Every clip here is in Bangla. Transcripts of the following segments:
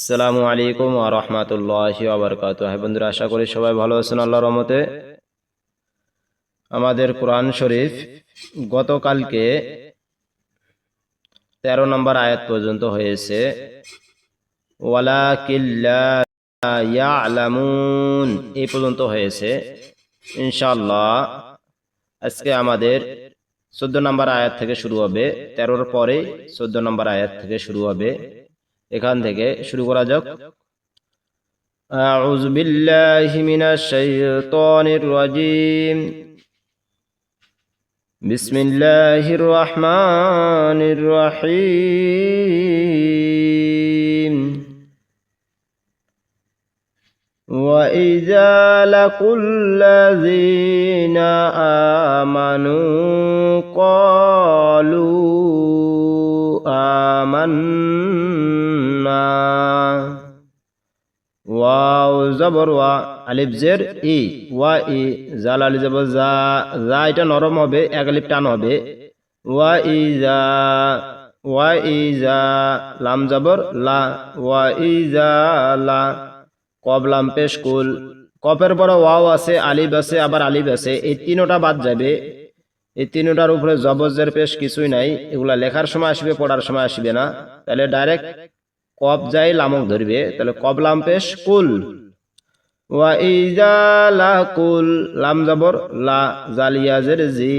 আসসালামু আলাইকুম ওয়া রাহমাতুল্লাহি ওয়া বারাকাতুহু। বন্ধুরা, আশা করি সবাই ভালো আছেন আল্লাহর রহমতে। আমাদের কোরআন শরীফ গতকালকে 13 নম্বর আয়াত পর্যন্ত হয়েছে। ওয়ালাকিন লা ইয়ালামুন এই পর্যন্ত হয়েছে। ইনশাআল্লাহ আজকে আমাদের 14 নম্বর আয়াত থেকে শুরু হবে। 13 এর পরে 14 নম্বর আয়াত থেকে শুরু হবে। এখান থেকে শুরু করা যাক। أعوذ بالله من الشيطان الرجيم. بسم الله الرحمن الرحيم. وإذا لقوا الذين آمنوا قالوا آمنا. ওয়াও জবর ওয়া, আলিফ জের ই, ওয়া ই, জাল আলি জবর জা, জা এটা নরম হবে, এক আলিফ টান হবে। ওয়া ইজা, ওয়া ইজা, লাম জবর লা, ওয়া ইজা লা, কব লাম পেশ কুল, কপের পরে ওয়াও আছে, আলিফ আছে, আবার আলিফ আছে, এই তিনটা বাদ যাবে। এই তিনটার উপরে জবর জের পেশ কিছুই নাই, এগুলা লেখার সময় আসবে, পড়ার সময় আসবে না। তাহলে ডাইরেক্ট কব যাই লামক ধরবে, তাহলে কব লাম পেশ কুল। ওয়া ইজা লাকুল, লাম জবর লা, জালিয়া জের জি,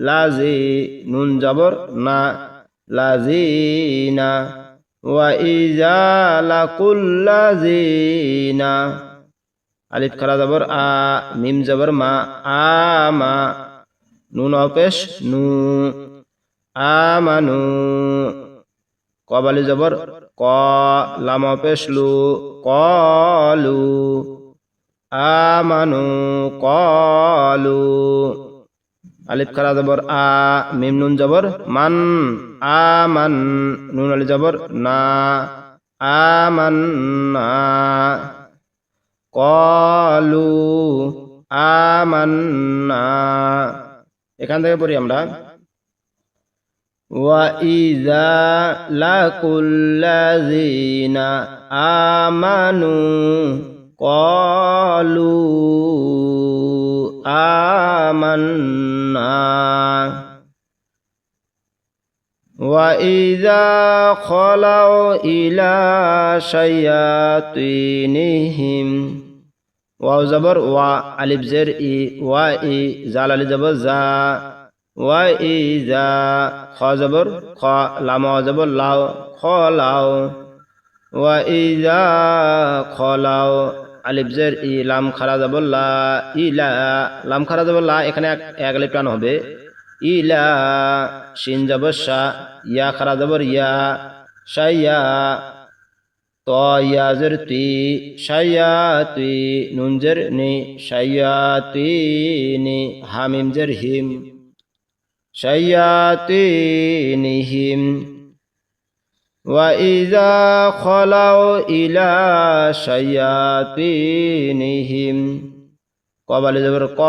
লাজি, নুন জবর না, লাজিনা। ওয়া ইজা লাকুল লাজিনা, আলিফ খারা জবর আ, মিম জবর মা, আমা, নুন অপেশ নু, আমানু, কবালি জবর ক, লাম অপেশ লু, কলু, আমানু কলু, আলিফ খারা জবর আ, মিম নুন জবর মান, আমান, নুন আলি জবর না, আমান্না, কলু আমান্না। এখান থেকে পড়ি আমরা। ওয়া ইযা লাকুল্লাযিনা আমানু ক্বালু আমান্না। ওয়া ইযা খালাউ ইলা শায়াতিনিহিম, ওয়াও জবর ওয়া, আলিফ জের ই, ওয়া ই, জাল আলি জবর জা, ওয়া ইজা, খ জবর খ, লাম জবর লাও, খলাও, ওয়া ইজা খলাও, আলিফ জের ই, লাম খারা জবর লা, ইলা, লাম খারা জবর লা, এখানে এক আলিফ টান হবে। ইলা, শিন জবর শা, ইয়া খারা জবর ইয়া, শাইয়া, ত ইয়া জের তি, শায়াতি, নুন জের নি, শায়াতিনি, হামিম জের হিম, শায়াতিনিহিম। ওয়া ইযা খালাউ ইলা শায়াতিনিহিম, কবালি জবর ক,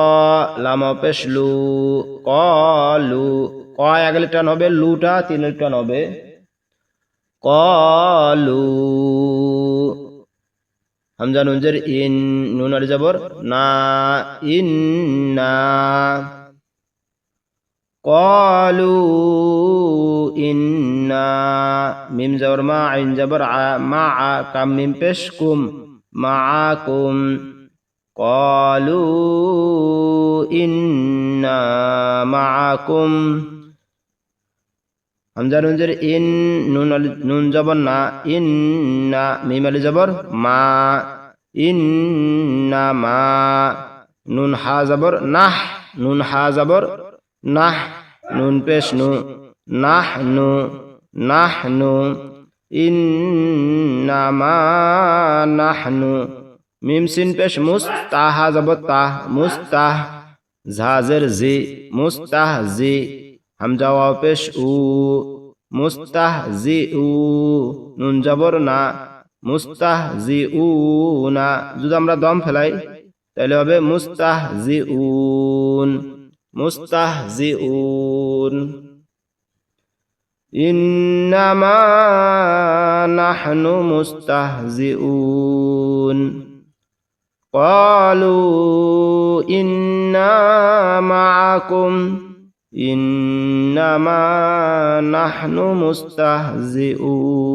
লাম পেশ লু, কলু, ক এক আলিফ টান হবে, লুটা তিন আলিফ টান হবে। কলু, হামজা নুন জের ইন, নুন আলি জবর না, ইন্না, কলু ইন্না, মিম জবর মা, আইন জবর আ, মা আ, কাম মিম পেশ কুম, মাআকুম, কলু ইন্না মাআকুম। হামজা নুন জের ইন, নুন জবর না, ইন্না, মিম আলি জবর মা, ইন্না মা, নুন হা জবর নাহ, নুন হা জবর নাহ, নুন পেশ নু, নাহনু, নাহনু, ইন্না মা নাহনু, মিম সিন পেশ মুস, তাহা জবর তাহ, মুস্তাহ, ঝা জের জি, মুস্তাহ জি, হামজা ওয়াও পেশ উ, মুস্তাহ জি উ, নুন জবর না, মুস্তাহ জি উ না। যদি আমরা দম ফেলাই তাহলে হবে মুস্তাহ জি উন, মুস্তাহ জি উন। ইন্নামা নাহনু মুস্তাহজিউন ক্বালু ইন্না মাআকুম ইন্নামা নাহনু মুস্তাহজিউন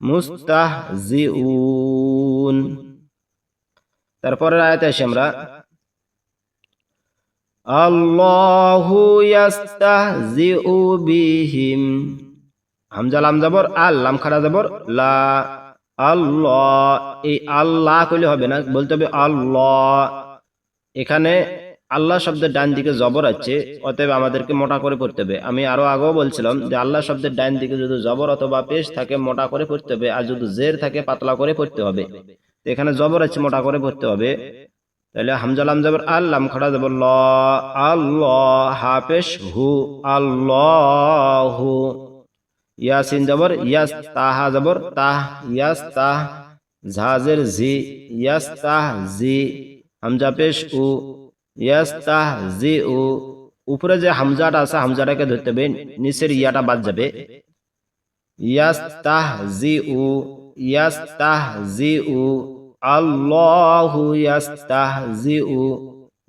মুস্তাহজিউন। তারপরের আয়াতে আসি আমরা, আল্লাহু ইয়াস্তাহজিউ বিহিম, হামজা লাম জবর আল, লাম খাড়া জবর লা, আল্লাহ, এই আল্লাহ কইলে হবে না, বলতে হবে আল্লাহ। এখানে আল্লাহ শব্দের ডান দিকে জবর আছে, অতএব আমাদেরকে মোটা করে পড়তে হবে। আমি আরো আগেও বলছিলাম যে আল্লাহ শব্দের ডান দিকে যদি জবর অথবা পেশ থাকে মোটা করে পড়তে হবে, আর যদি জের থাকে পাতলা করে পড়তে হবে। এখানে জবর আছে, মোটা করে পড়তে হবে। তাহলে হামজা লাম জবর আল, লাম খাড়া জবর ল, আল্লাহ, হা পেশ হু, আল্লাহু, ইয়াসিন জবর ইয়াস, তাহা জবর তাহ, ইয়াস তাহ, ঝাজের জি, ইয়াস তাহ জি, হামজা পেশ উ, ইয়াস তাহ জি উ। উপরে যে হামজাটা আছে হামজাটাকে ধরতে হবে, নিচের ইয়াটা বাদ যাবে। ইয়াস তাহ জি উ, ইয়াস তাহ জি উ, আল্লাহু ইয়াস্তাহজিউ,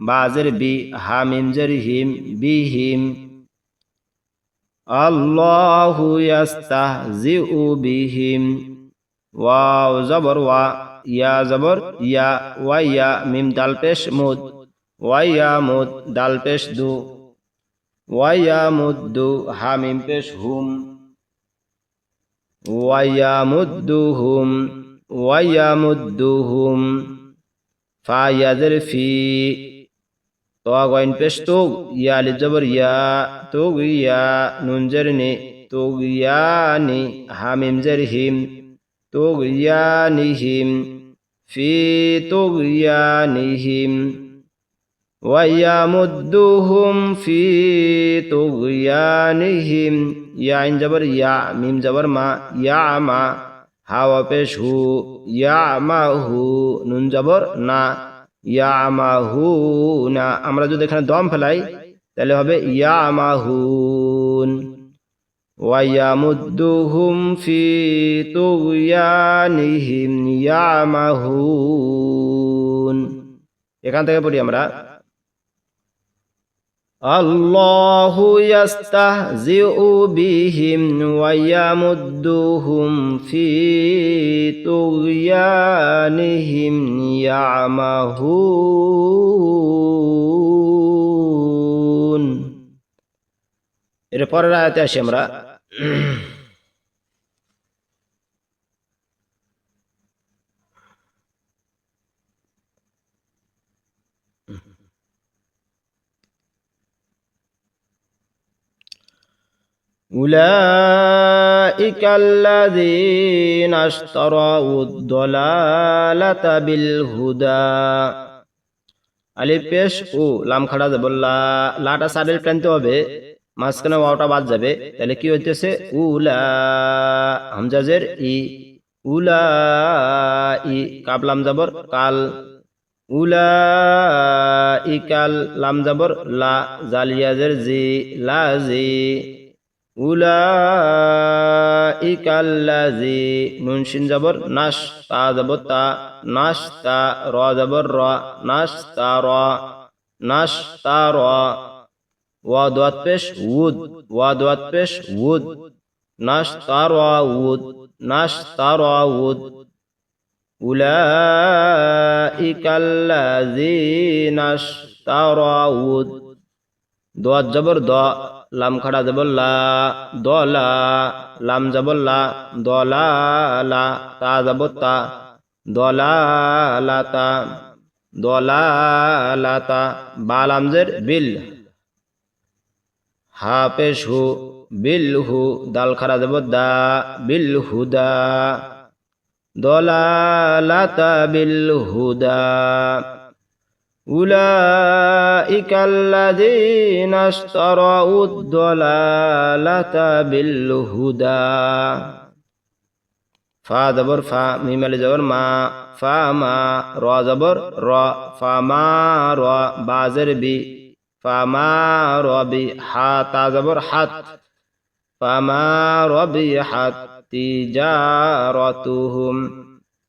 বাজের বি, হামিম জের হিম, বিহিম, আল্লাহু ইয়াস্তাহজিউ বিহিম। ওয়াও জবর ওয়া, ইয়া জবর ইয়া, ওয়াইয়া, মিম দাল পেশ মুদ, ওয়াইয়া মুদ, দাল পেশ দু, ওয়াইয়া মুদ্দু, হামিম পেশ হুম, ওয়াইয়া মুদ্দুহুম, ওয়াইয়ামুদ্দুহুম, ফা ইয়াজের ফি, তো গইন পেশ তুগ, ইয়া লিফ জবর ইয়া, তুগ ইয়া, নুন জের নি, তুগ ইয়ানি, হামিম জের হিম, তুগ ইয়ানিহিম, ফি তুগ ইয়ানিহিম, ওয়াইয়ামুদ্দুহুম ফি তুগ ইয়ানিহিম, ইয়া আইন জবর ইয়া, মিম জবর মা, ইয়া মা, হাওয়া পেশ হু, ইয়ামাহু, নুন জবর না, ইয়ামাহু না। আমরা যদি এখানে দম ফেলাই তাহলে হবে ইয়ামাহুন। ওয়ায়ামুদ্দুহুম ফি তুগয়ানিহিম ইয়ামাহুন। এখান থেকে পড়ি আমরা, আল্লাহু ইয়াস্তাহজিউ বিহিম ওয়া ইয়ামুদ্দুহুম ফি তুগয়ানিহিম ইয়ামাহুন। এর পরের আয়াতে আসি আমরা, উলাইকাল্লাযীনা ইশতারাউদ-দালালাতা বিল হুদা, আলিফ পেশ উ, লাম খাড়া যাব লা, লাটা সারের টানতে হবে, মাঝখানে ওয়াওটা বাদ যাবে। তাহলে কি হইতেছে উলা, হামজাজের ই, উলা ই, কাপ লাম যাবর কাল, উলা ইকাল, লাম যাবর লা, জালিয়াজের জি, লা জি, উলাইকাল্লাযী, নুন শিন জবর নাশ, তা জবর তা, নাশ তা, র জবর র, নাশ তা র, নাশ তা র, ওয়া দোয়াত পেশ উদ, ওয়া দোয়াত পেশ উদ, নাশ তা র উদ, নাশ তা র উদ, উলাইকাল্লাযীনা ইশতারাউদ, দোয়াত জবর দ, লাম খাড়া জবর লা, দলা, লাম জবর লা, দলা লা, তা জবর তা, দলা লাতা, দলা লাতা, বা লামজের বিল, হা পেশ হু, বিল হু, দাল খাড়া জবর দা, বিল হুদা, দলা লাতা বিল হুদা, উলাইকাল্লাযীনা ইশতারাউদ-দালালাতা বিল হুদা। ফা জবর ফা, মিম আলিফ জবর মা, ফা মা, র জবর র, ফা মা র, বাজের বি, ফা মা র বি, হা তা জবর হাত, ফামা রবিহাত তিজারাতুহুম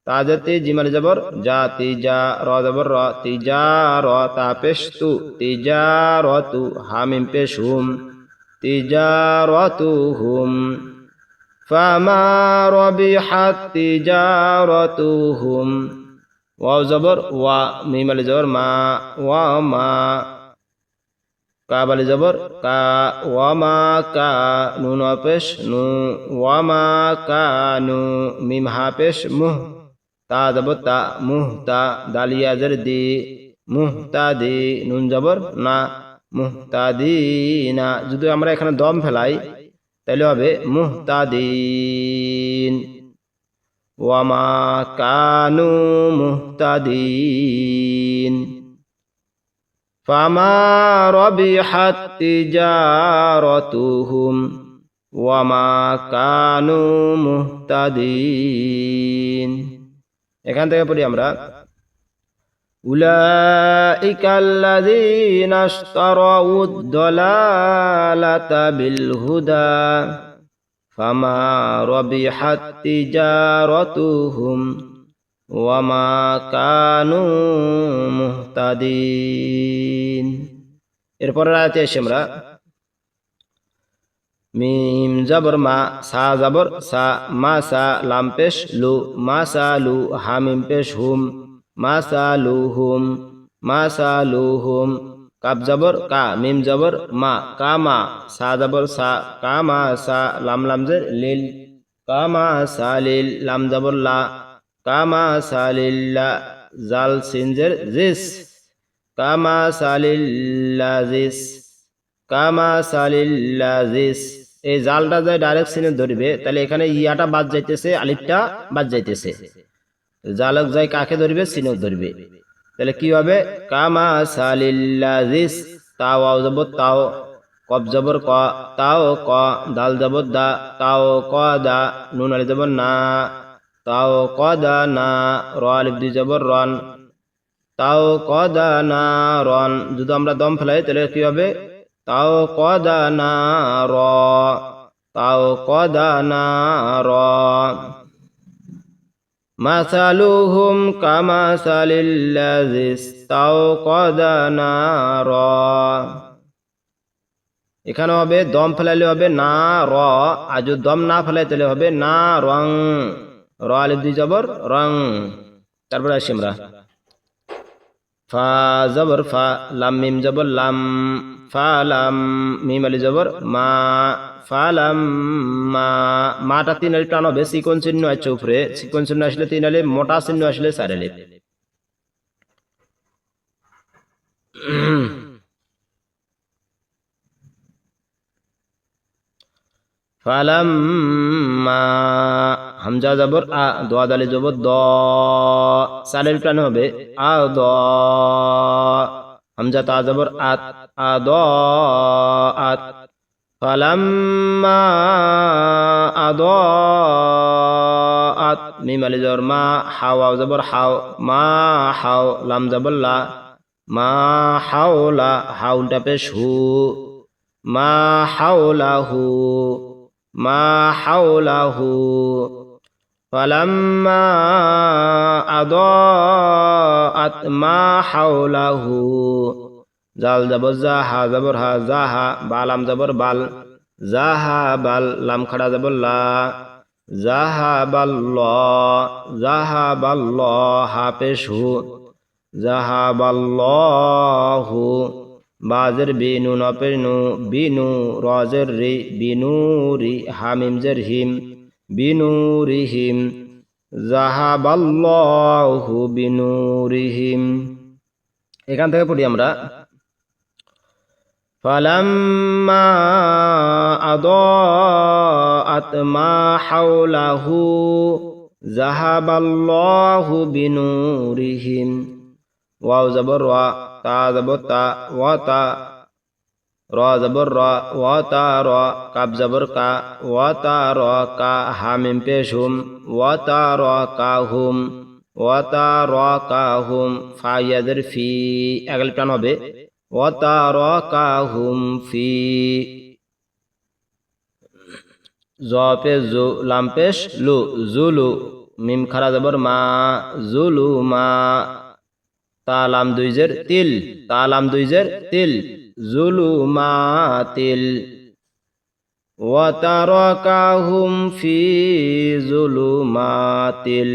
তাজাতি জিমাল জবর যা তিজা র জবর র তিজার তা পেশ তু তিজারতু হামিম পেশ হুম তিজারাতুহুম ফামা রবিহাত তিজারাতুহুম ওয়াও জবর ওয়া মিম আলিফ জবর মা ওয়া মা কাব আলিফ জবর কা ওয়া মা কা নুন পেশ নু ওয়া মা কানু মিম হা পেশ মুহ তা জবর তা মুহতা দালিয়া জের দি মুহতাদি নুন জবর না মুহতাদিনা যদি আমরা এখানে দম ফেলাই তাহলে হবে মুহতাদিন ওয়ামা কানু মুহতাদিন ফামা রবিহাত তিজারাতুহুম ওয়ামা কানু মুহতাদিন এখান থেকে পড়ি আমরা উলাইকাল্লাযীনা ইশতারাউদ দালালাতা বিল হুদা ফামা রবিহাত তিজারাতুহুম ওয়ামা কানু মুহতাদিন এরপরের আয়াতে এসে আমরা মিম জবর মা সা জবর সা মা সা লাম পেশ লু মা সা লু হামিম পেশ হুম মা সা লু হুম মা সা লু হুম কাব জবর কা মিম জবর মা কামা সা জবর সা কামা সা লাম লাম জের লিল কামা সা লিল লাম জবর লা কামা সা লিল্লা জাল সিন জের জিস কামা সা লিল্লা জিস কামা সা লিল্লা জিস এই জালটা যদি ডাইরেক্ট সিনে ধরবে তাহলে এখানে ইয়াটা বাদ যাইতেছে আলিফটা বাদ যাইতেছে জালক যাই কাকে ধরবে সিনেও ধরবে তাহলে কি হবে কামা সালিল্লাজিস তাও আও জবর তাও কব জবর ক তাও ক দাল জবর দা তাও ক দা নুন আলিফ জবর না তাও ক দা না র আলিফ দুই জবর রন তাও ক দা না রন যদি আমরা দম ফেলাই তাহলে কি হবে তাও ক দা না র তাও ক দা না র মাসালুহুম কামাসালিল্লাযী ইসতাওকাদা নারা এখানে হবে দম ফেলাইলে হবে না র আর যদি দম না ফেলাই তাহলে হবে না রং র আলিফ দুই জবর রং তারপরে আসি আমরা ফা জবর ফা লাম মিম জবর লাম ফা লাম মিম আলিফ জবর মা ফালাম মাটা তিন আলিফ টান হবে চিকন চিহ্ন আছে উপরে চিকন চিহ্ন আসলে তিন আলিফ মোটা চিহ্ন আসলে চার আলিফ ফালাম্মা হামজা জবর আ দোয়া দালি জবর দ চার আলিফ টান হবে আ দ হামজা তা জবর আত আ দ আত ফালাম্মা আদাআত মিম আলিফ জবর মা হাও ওয়াও জবর হাও মা হাও লাম জবর লা মা হাওলা হাউলটা পেশ হু মা হাওলাহু মা হাওলাহু ফালাম্মা আদাআত মা হাওলাহু জাল জবর জা হা জবর হা জা হা বালাম জবর বাল জাহা বাল লাম খড়া জবর লা জাহা বাল্ল হা পেশ হু জাহা বাল্লাহু বাজের বিনু নপের নু বিনু রজের রি বিনু রি হামিম জের হিম বিনু রিহিম জাহা বাল্লাহু বিনুরিহিম এখান থেকে পড়ি আমরা فلما أضاءت ما حوله ذهب الله بنورهم واو زبر وا تا زبر تا وتا را زبر را وتا را كاب زبر کا وتا را کا حامیم پیشهم وتا را কাহুম وتا را কাহুম ফা ইয়াদের ফি আগল টান হবে وتركهم في জ পেশ জু, লাম পেশ লু, জুলু। মিম খারা জবর মা, জুলু মা। তা লাম দুই জের তিল, তা লাম দুই জের তিল, জুলু মা তিল। ওয়া তারাকাহুম ফি জুলুমাতিল।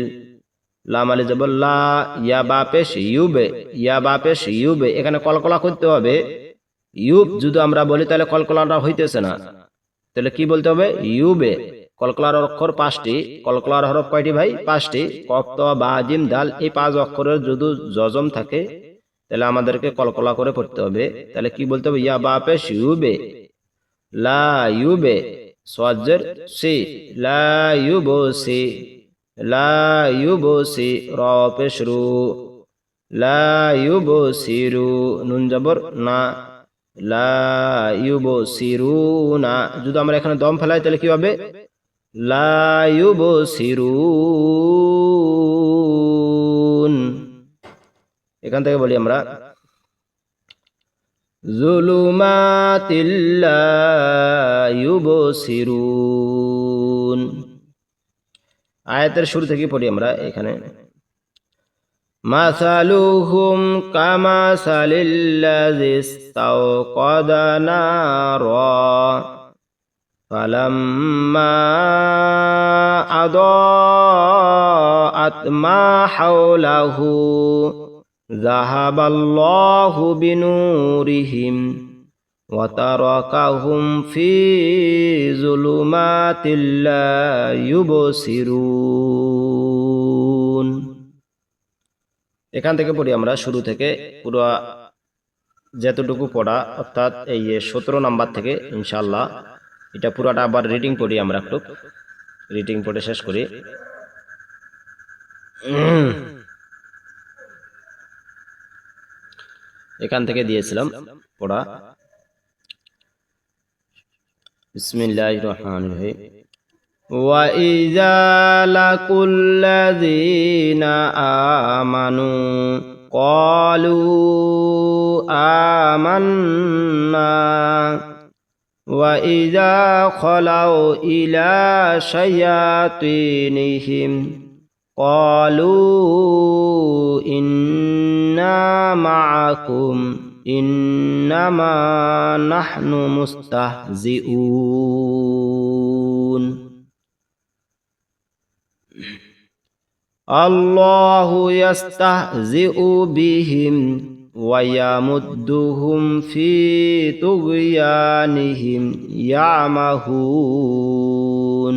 লাম আলি জবর লা, ইয়া বা পেশ ইউবে, ইয়া বা পেশ ইউবে। এখানে কলকলা করতে হবে। ইউব যদি আমরা বলি তাহলে কলকলাটা হইতেছে না, তাহলে কি বলতে হবে? ইউবে। কলকলার অক্ষর পাঁচটি। কলকলার হরফ কয়টি ভাই? পাঁচটি। কফ, ত, বা, জিম, দাল। এই পাঁচ অক্ষরের যদি জজম থাকে তাহলে আমাদেরকে কলকলা করে পড়তে হবে। তাহলে কি বলতে হবে? ইয়া বা পেশ ইউবে, লা ইউবে। সোয়াজের সি, লা ইউবসি, লা ইউবসি। র পেশ রু, লা ইউবসিরু। নুন জবর না, লা ইউবসিরুনা। যদি আমরা এখানে দম ফেলাই তাহলে কি হবে? লা ইউবসিরুন। এখান থেকে বলি আমরা জুলুমাতিল লা ইউবসিরুন। আয়াতের শুরু থেকে পড়ি আমরা এখানে। মাসালুহুম কামাসালিল্লাযী ইসতাওকাদা নারা ফালাম্মা আদাআত মা হাওলাহু যাহাবাল্লাহু বিনুরিহিম ওয়া তারাকাহুম ফি যুলুমাতিল লা ইউবসিরুন। এখান থেকে পড়ি আমরা শুরু থেকে পুরো যতটুকু পড়া, অর্থাৎ এই 17 নাম্বার থেকে ইনশাআল্লাহ। এটা পুরোটা আবার রিডিং পড়ি আমরা, একটু রিডিং পড়ে শেষ করি। এখান থেকে দিয়েছিলাম পড়া। বিসমিল্লাহির রহমানির রহিম। ওয়া ইযা লাকুল্লাযীনা আমানু ক্বালু আমান্না ওয়া ইযা খালাউ ইলা শায়াতিনিহিম ক্বালু ইন্না মাআকুম ইন্নামা নাহনু মুস্তাহজিউন। আল্লাহু ইয়াস্তাহজিউ বিহিম ওয়া ইয়ামুদ্দুহুম ফি তুগয়ানিহিম ইয়ামাহুন।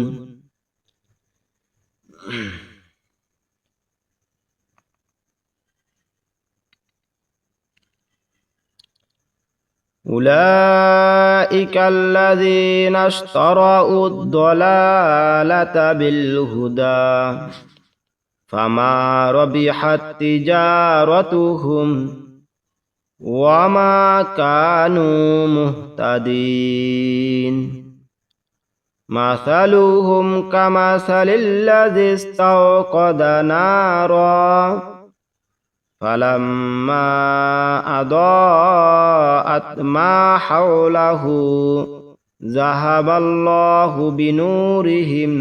أولئك الذين اشتروا الضلالة بالهدى فما ربحت تجارتهم وما كانوا مهتدين مثلهم كمثل الذي استوقد نارا فلما أضاءت ما حوله ذهب الله بنورهم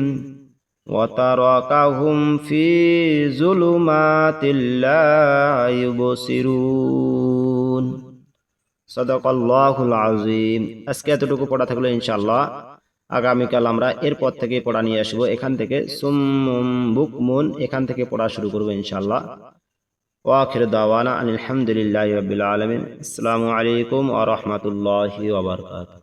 وتركهم في ظلمات لا يبصرون صدق الله العظيم। আজকে এতটুকু পড়া থাকলো ইনশাআল্লাহ। আগামীকাল আমরা এরপর থেকে পড়া নিয়ে আসবো। এখান থেকে সুম্মুম বুকমুন, এখান থেকে পড়া শুরু করবো ইনশাআল্লাহ। ওয়াখির দাওয়ানা আনিল হামদুলিল্লাহি রাব্বিল আলামিন। আসসালামু আলাইকুম ওয়া রাহমাতুল্লাহি ওয়া বারাকাতুহু।